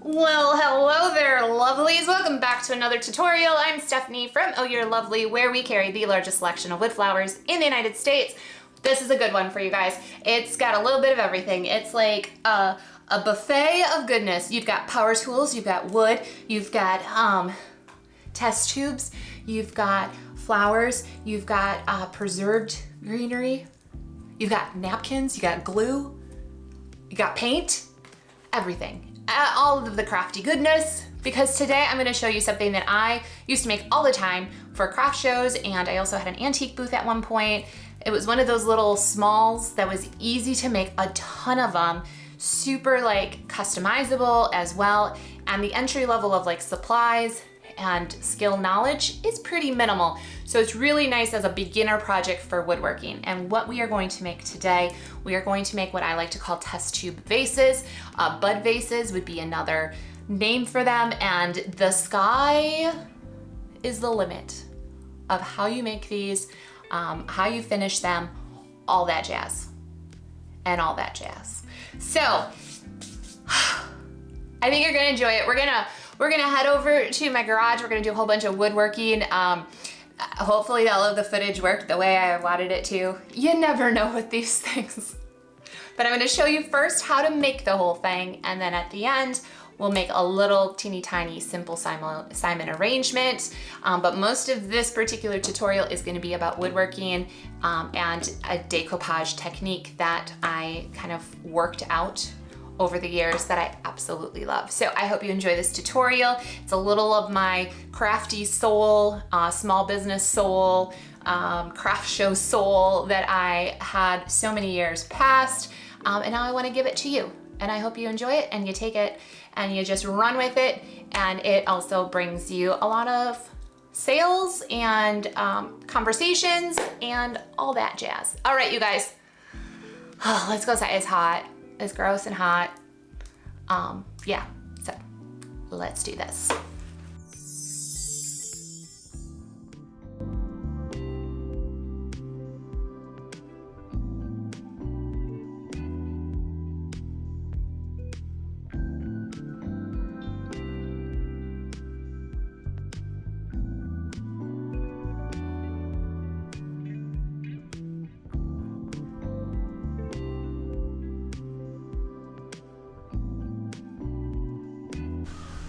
Well, hello there, lovelies. Welcome back to another tutorial. I'm Stephanie from Oh You're Lovely, where we carry the largest selection of wood flowers in the United States. This is a good one for you guys. It's got a little bit of everything. It's like a buffet of goodness. You've got power tools, you've got wood, you've got test tubes, you've got flowers, you've got preserved greenery, you've got napkins, you got glue, you got paint, everything. All of the crafty goodness, because today I'm going to show you something that I used to make all the time for craft shows, and I also had an antique booth at one point. It was one of those little smalls that was easy to make a ton of them, super like customizable as well, and the entry level of like supplies and skill knowledge is pretty minimal. So it's really nice as a beginner project for woodworking. And what we are going to make today, we are going to make what I like to call test tube vases. Bud vases would be another name for them. And the sky is the limit of how you make these, how you finish them, all that jazz, and all that jazz. So I think you're gonna enjoy it. We're gonna head over to my garage. We're gonna do a whole bunch of woodworking. Hopefully all of the footage worked the way I wanted it to. You never know with these things. But I'm gonna show you first how to make the whole thing, and then at the end, we'll make a little teeny tiny simple Simon arrangement. But most of this particular tutorial is gonna be about woodworking and a decoupage technique that I kind of worked out over the years that I absolutely love. So I hope you enjoy this tutorial. It's a little of my crafty soul, small business soul, craft show soul that I had so many years past, and now I wanna give it to you. And I hope you enjoy it and you take it and you just run with it, and it also brings you a lot of sales and conversations and all that jazz. All right, you guys, let's go outside. It's hot. It's gross and hot. Yeah, so let's do this.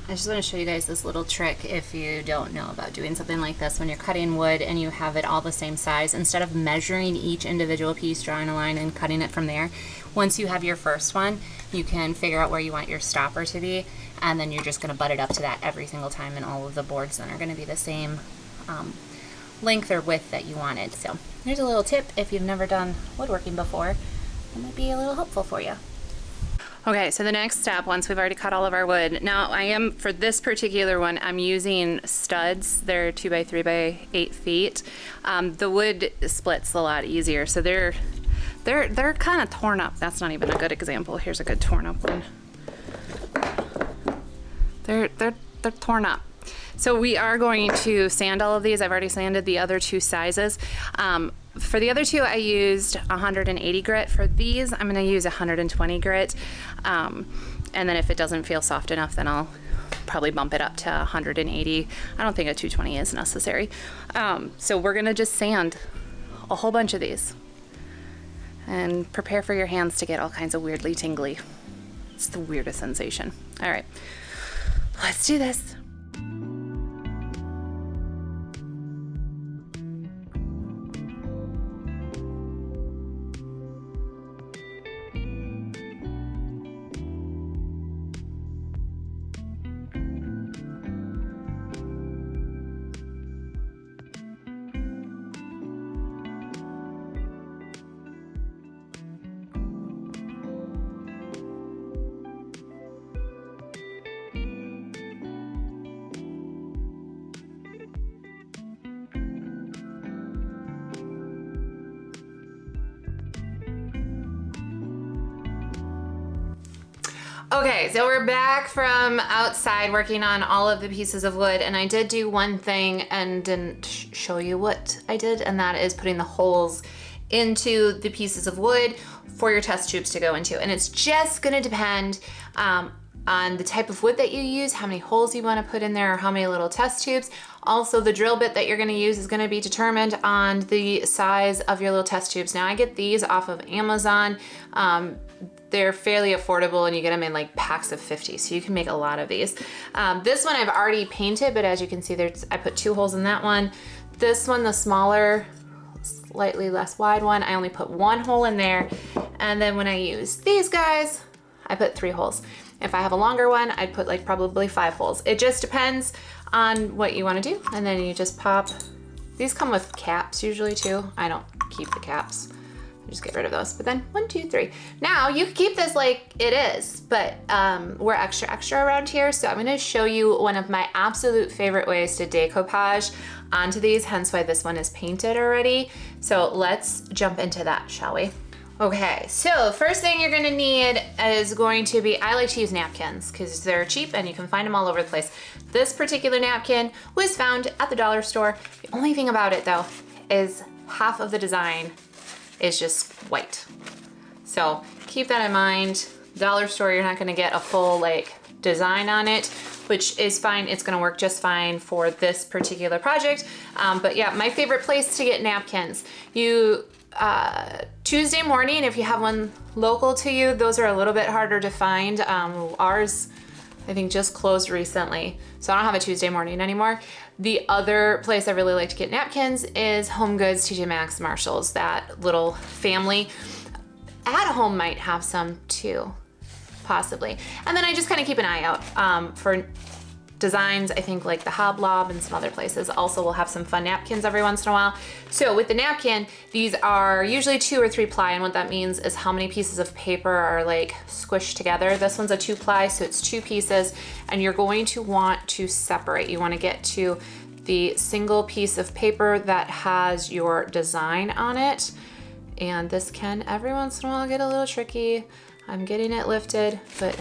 I just want to show you guys this little trick if you don't know about doing something like this. When you're cutting wood and you have it all the same size, instead of measuring each individual piece, drawing a line and cutting it from there, once you have your first one, you can figure out where you want your stopper to be, and then you're just going to butt it up to that every single time, and all of the boards then are going to be the same length or width that you wanted. So here's a little tip if you've never done woodworking before. It might be a little helpful for you. Okay, so the next step, once we've already cut all of our wood, now for this particular one, I'm using studs. They're 2 by 3 by 8 feet. The wood splits a lot easier, so they're kind of torn up. That's not even a good example. Here's a good torn up one. They're torn up. So we are going to sand all of these. I've already sanded the other two sizes. For the other two, I used 180 grit. For these, I'm gonna use 120 grit. And then if it doesn't feel soft enough, then I'll probably bump it up to 180. I don't think a 220 is necessary. So we're gonna just sand a whole bunch of these and prepare for your hands to get all kinds of weirdly tingly. It's the weirdest sensation. All right, let's do this. Okay, so we're back from outside working on all of the pieces of wood, and I did do one thing and didn't show you what I did, and that is putting the holes into the pieces of wood for your test tubes to go into. And it's just gonna depend on the type of wood that you use, how many holes you want to put in there, or how many little test tubes. Also, the drill bit that you're going to use is going to be determined on the size of your little test tubes. Now, I get these off of Amazon. They're fairly affordable and you get them in like packs of 50, so you can make a lot of these. This one I've already painted, but as you can see, I put 2 holes in that one. This one, the smaller, slightly less wide one, I only put 1 hole in there. And then when I use these guys, I put 3 holes. If I have a longer one, I'd put like probably 5 holes. It just depends on what you want to do. And then you just pop. These come with caps usually too. I don't keep the caps. I just get rid of those. But then 1, 2, 3. Now you can keep this like it is, but we're extra around here. So I'm going to show you one of my absolute favorite ways to decoupage onto these, hence why this one is painted already. So let's jump into that, shall we? Okay, so first thing you're gonna need is going to be, I like to use napkins because they're cheap and you can find them all over the place. This particular napkin was found at the dollar store. The only thing about it though is half of the design is just white. So keep that in mind. Dollar store, you're not gonna get a full like design on it, which is fine. It's gonna work just fine for this particular project. But yeah, my favorite place to get napkins. Tuesday morning, if you have one local to you, those are a little bit harder to find. Ours, I think, just closed recently, so I don't have a Tuesday morning anymore. The other place I really like to get napkins is Home Goods, TJ Maxx, Marshalls, that little family. At Home might have some too, possibly. And then I just kind of keep an eye out for designs. I think like the Hoblob and some other places also will have some fun napkins every once in a while. So with the napkin, these are usually 2 or 3 ply, and what that means is how many pieces of paper are like squished together. This one's a 2 ply, so it's 2 pieces, and you're going to want to separate. You want to get to the single piece of paper that has your design on it, and this can every once in a while get a little tricky. I'm getting it lifted, but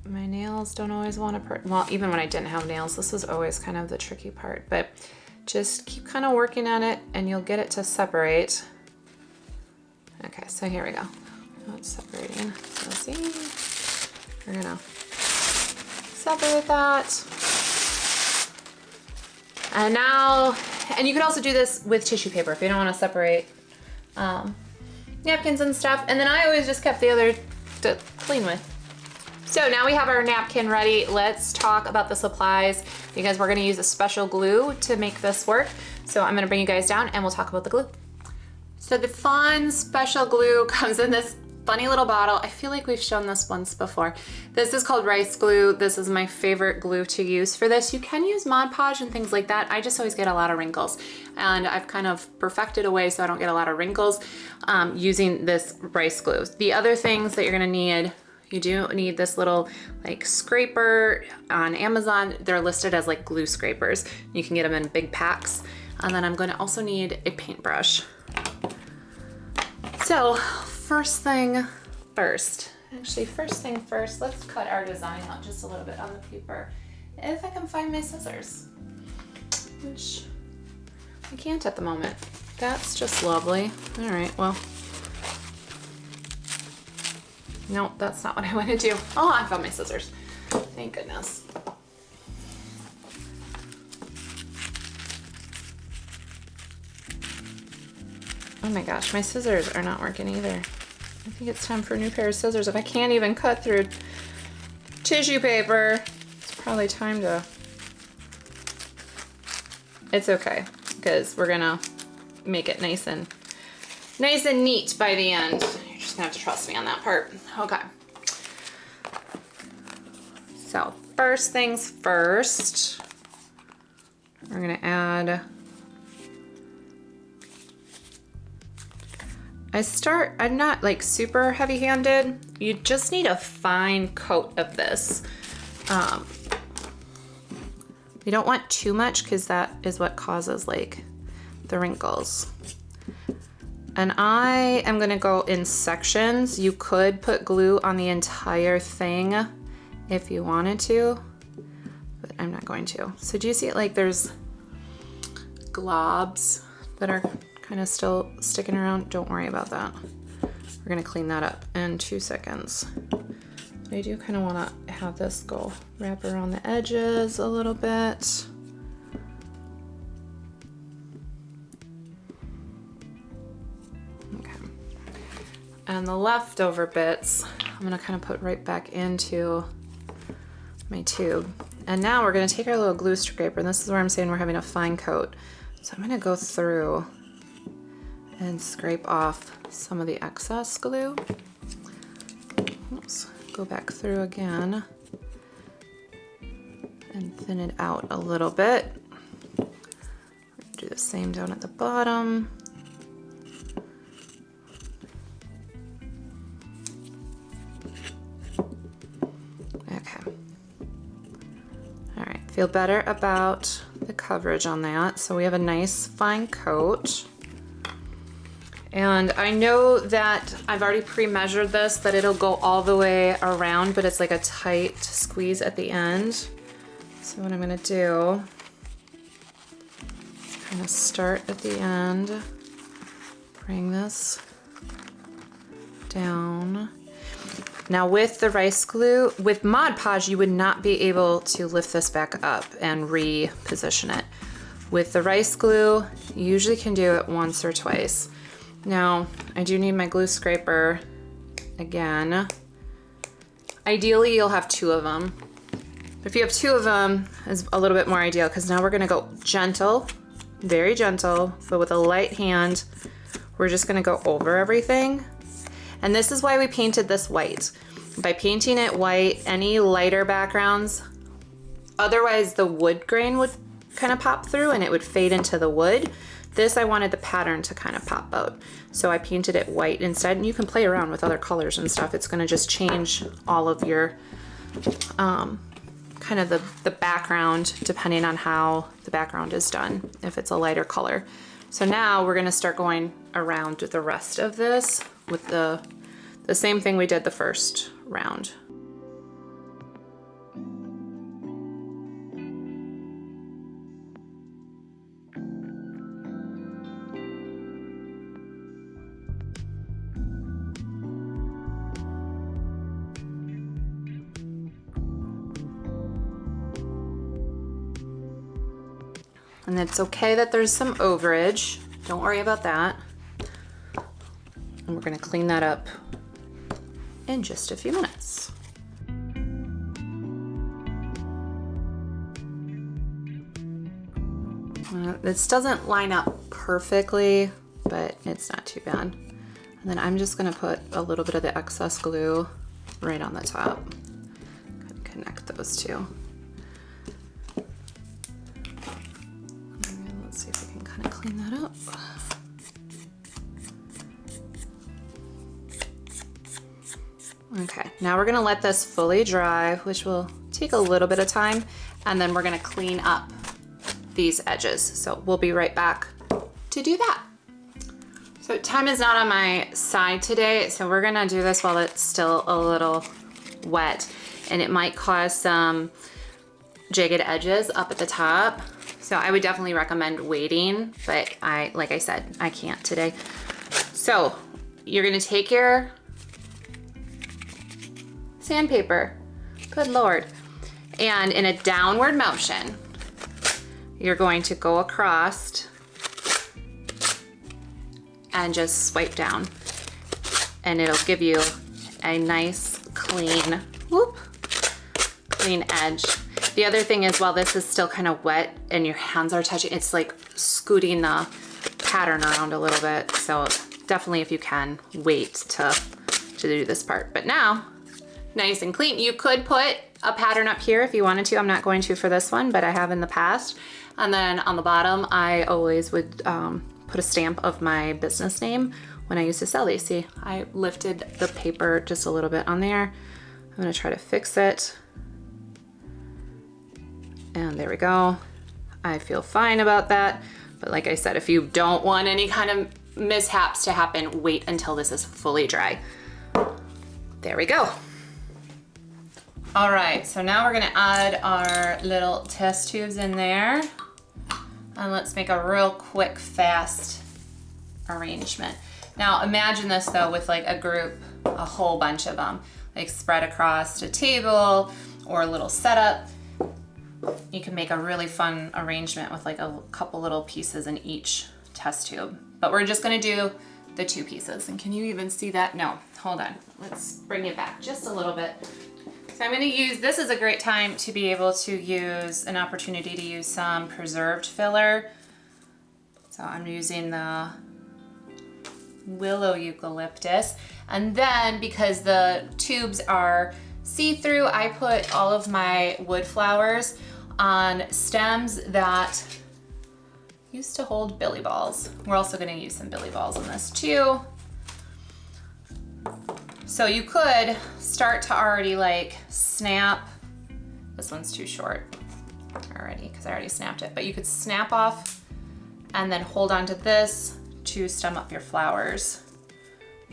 my nails don't always want to, well, even when I didn't have nails, this was always kind of the tricky part, but just keep kind of working on it and you'll get it to separate. Okay, so here we go. Now it's separating. So see, we're gonna separate that. And now, and you can also do this with tissue paper if you don't want to separate napkins and stuff. And then I always just kept the other to clean with. So now we have our napkin ready. Let's talk about the supplies because we're gonna use a special glue to make this work. So I'm gonna bring you guys down and we'll talk about the glue. So the fun special glue comes in this funny little bottle. I feel like we've shown this once before. This is called rice glue. This is my favorite glue to use for this. You can use Mod Podge and things like that. I just always get a lot of wrinkles, and I've kind of perfected a way so I don't get a lot of wrinkles using this rice glue. The other things that you're gonna need, you do need this little like scraper on Amazon. They're listed as like glue scrapers. You can get them in big packs. And then I'm gonna also need a paintbrush. So first thing first, let's cut our design out just a little bit on the paper. If I can find my scissors, which I can't at the moment. That's just lovely. All right, well, no, that's not what I want to do. Oh, I found my scissors. Thank goodness. Oh my gosh, my scissors are not working either. I think it's time for a new pair of scissors. If I can't even cut through tissue paper, it's probably time to... It's okay, because we're gonna make it nice and neat by the end. You're just gonna have to trust me on that part. Okay. So first things first, we're gonna add, I'm not like super heavy-handed. You just need a fine coat of this. You don't want too much because that is what causes like the wrinkles. And I am gonna go in sections. You could put glue on the entire thing if you wanted to, but I'm not going to. So do you see it, like there's globs that are kind of still sticking around? Don't worry about that. We're gonna clean that up in 2 seconds. I do kind of want to have this go wrap around the edges a little bit. Okay. And the leftover bits, I'm gonna kind of put right back into my tube. And now we're gonna take our little glue scraper, and this is where I'm saying we're having a fine coat. So I'm gonna go through and scrape off some of the excess glue. Oops. Go back through again and thin it out a little bit. Do the same down at the bottom. Okay. All right, feel better about the coverage on that. So we have a nice fine coat. And I know that I've already pre-measured this, that it'll go all the way around, but it's like a tight squeeze at the end. So what I'm gonna do is kind of start at the end, bring this down. Now with the rice glue, with Mod Podge, you would not be able to lift this back up and reposition it. With the rice glue, you usually can do it once or twice. Now, I do need my glue scraper again. Ideally, you'll have 2 of them. If you have 2 of them, it's a little bit more ideal, because now we're gonna go gentle, very gentle, but with a light hand. We're just gonna go over everything. And this is why we painted this white. By painting it white, any lighter backgrounds, otherwise the wood grain would kind of pop through and it would fade into the wood. This, I wanted the pattern to kind of pop out. So I painted it white instead, and you can play around with other colors and stuff. It's gonna just change all of your, kind of the background, depending on how the background is done, if it's a lighter color. So now we're gonna start going around with the rest of this with the same thing we did the first round. And it's okay that there's some overage. Don't worry about that. And we're gonna clean that up in just a few minutes. This doesn't line up perfectly, but it's not too bad. And then I'm just gonna put a little bit of the excess glue right on the top. Connect those two. And let's see if we can kind of clean that up. Okay, now we're gonna let this fully dry, which will take a little bit of time, and then we're gonna clean up these edges. So we'll be right back to do that. So time is not on my side today, so we're gonna do this while it's still a little wet, and it might cause some jagged edges up at the top. So I would definitely recommend waiting, but like I said, I can't today. So you're gonna take your sandpaper, good Lord, and in a downward motion, you're going to go across and just swipe down, and it'll give you a nice clean, clean edge. The other thing is, while this is still kind of wet and your hands are touching, it's like scooting the pattern around a little bit. So definitely, if you can, wait to do this part. But now, nice and clean. You could put a pattern up here if you wanted to. I'm not going to for this one, but I have in the past. And then on the bottom, I always would put a stamp of my business name when I used to sell these. See, I lifted the paper just a little bit on there. I'm gonna try to fix it. And there we go. I feel fine about that. But like I said, if you don't want any kind of mishaps to happen, wait until this is fully dry. There we go. All right, so now we're gonna add our little test tubes in there. And let's make a real quick, fast arrangement. Now imagine this though with like a group, a whole bunch of them. like spread across a table or a little setup. You can make a really fun arrangement with like a couple little pieces in each test tube. But we're just gonna do the 2 pieces. And can you even see that? No, hold on. Let's bring it back just a little bit. So I'm gonna use, this is a great time to be able to use an opportunity to use some preserved filler. So I'm using the willow eucalyptus. And then because the tubes are see-through, I put all of my wood flowers on stems that used to hold billy balls. We're also gonna use some billy balls in this too. So you could start to already like snap, this one's too short already because I already snapped it, but you could snap off and then hold on to this to stem up your flowers.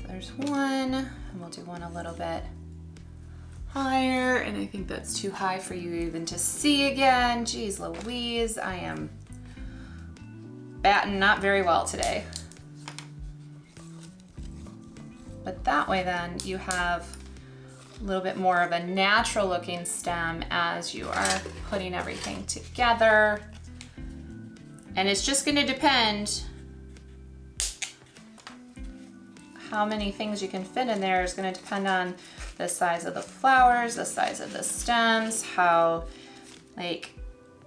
There's one, and we'll do one a little bit higher, and I think that's too high for you even to see again. Geez Louise, I am batting not very well today. But that way then you have a little bit more of a natural looking stem as you are putting everything together. And it's just gonna depend how many things you can fit in there is gonna depend on the size of the flowers, the size of the stems, how like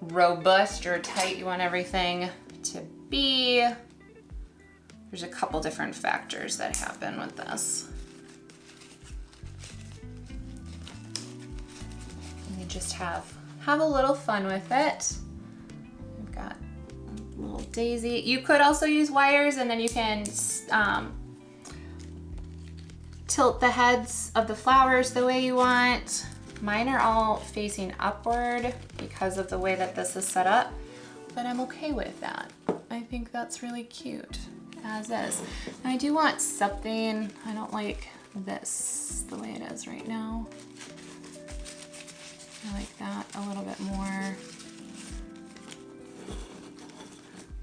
robust or tight you want everything to be. There's a couple different factors that happen with this. And you just have a little fun with it. We've got a little daisy. You could also use wires, and then you can tilt the heads of the flowers the way you want. Mine are all facing upward because of the way that this is set up, but I'm okay with that. I think that's really cute, as is. And I do want something, I don't like this the way it is right now. I like that a little bit more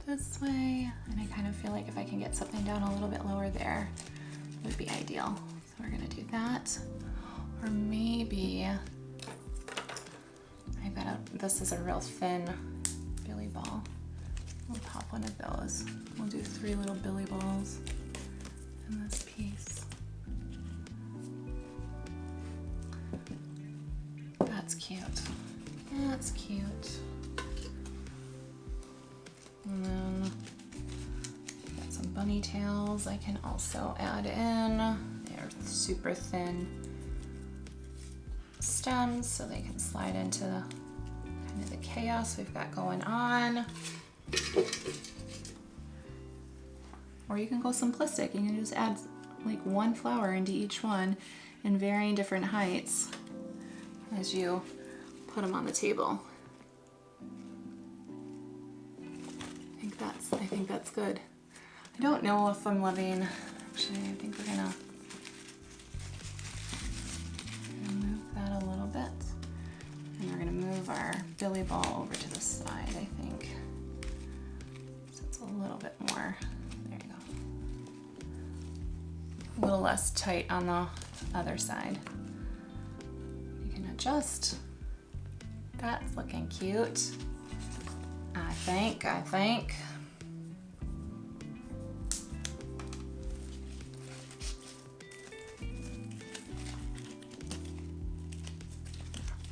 this way, and I kind of feel like if I can get something down a little bit lower there, it would be ideal. So we're gonna do that. Or maybe, this is a real thin billy ball. We'll pop one of those. We'll do 3 little billy balls in this piece. That's cute. That's cute. And then got some bunny tails I can also add in. They're super thin stems, so they can slide into kind of the chaos we've got going on. Or you can go simplistic. You can just add like 1 flower into each one in varying different heights as you put them on the table. I think that's good. I don't know if I'm loving, actually I think we're gonna move that a little bit. And we're gonna move our billy ball over to the side, I think. So it's a little bit more, there you go. A little less tight on the other side. You can adjust. That's looking cute. I think.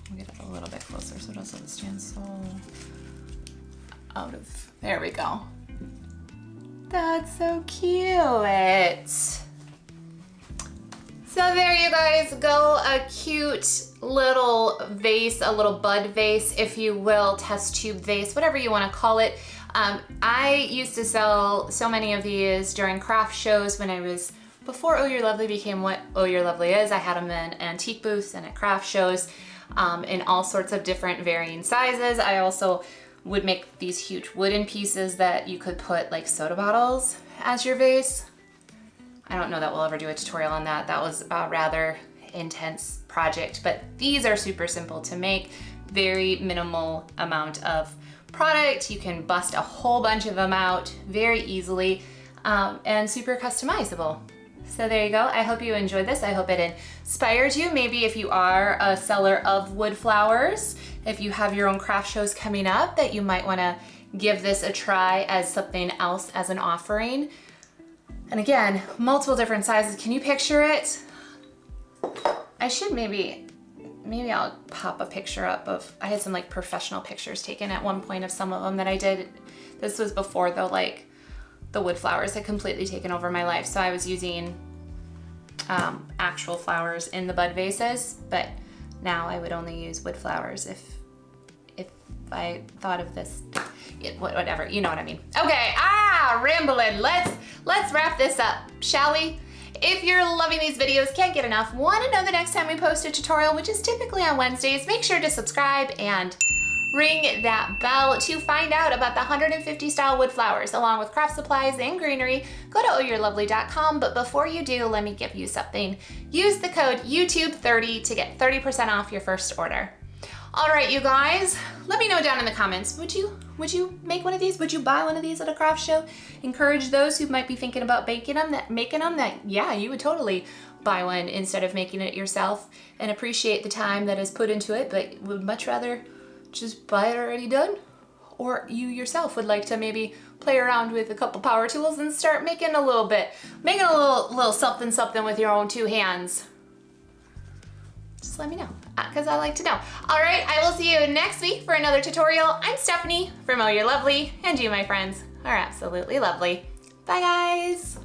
We'll get it a little bit closer so it doesn't stand so out of, there we go. That's so cute. So there you guys go, a cute little vase, a little bud vase, if you will, test tube vase, whatever you want to call it. I used to sell so many of these during craft shows when I was, before Oh You're Lovely became what Oh You're Lovely is. I had them in antique booths and at craft shows in all sorts of different varying sizes. I also would make these huge wooden pieces that you could put like soda bottles as your vase. I don't know that we'll ever do a tutorial on that. That was a rather intense project, but these are super simple to make, very minimal amount of product. You can bust a whole bunch of them out very easily and super customizable. So there you go. I hope you enjoyed this. I hope it inspired you. Maybe if you are a seller of wood flowers, if you have your own craft shows coming up, that you might want to give this a try as something else as an offering. And again, multiple different sizes. Can you picture it? I should maybe I'll pop a picture up of, I had some like professional pictures taken at one point of some of them that I did. This was before though, like the wood flowers had completely taken over my life. So I was using actual flowers in the bud vases, but now I would only use wood flowers if I thought of this, whatever, you know what I mean. Okay, rambling. Let's wrap this up, shall we? If you're loving these videos, can't get enough, want to know the next time we post a tutorial, which is typically on Wednesdays, make sure to subscribe and ring that bell to find out about the 150 style wood flowers, along with craft supplies and greenery. Go to ohyourlovely.com, but before you do, let me give you something. Use the code YouTube30 to get 30% off your first order. All right, you guys, let me know down in the comments, would you make one of these? Would you buy one of these at a craft show? Encourage those who might be thinking about making them that yeah, you would totally buy one instead of making it yourself, and appreciate the time that is put into it, but would much rather just buy it already done. Or you yourself would like to maybe play around with a couple power tools and start making a little something with your own two hands. Just let me know, because I like to know. All right, I will see you next week for another tutorial. I'm Stephanie from Oh You're Lovely, and you, my friends, are absolutely lovely. Bye, guys.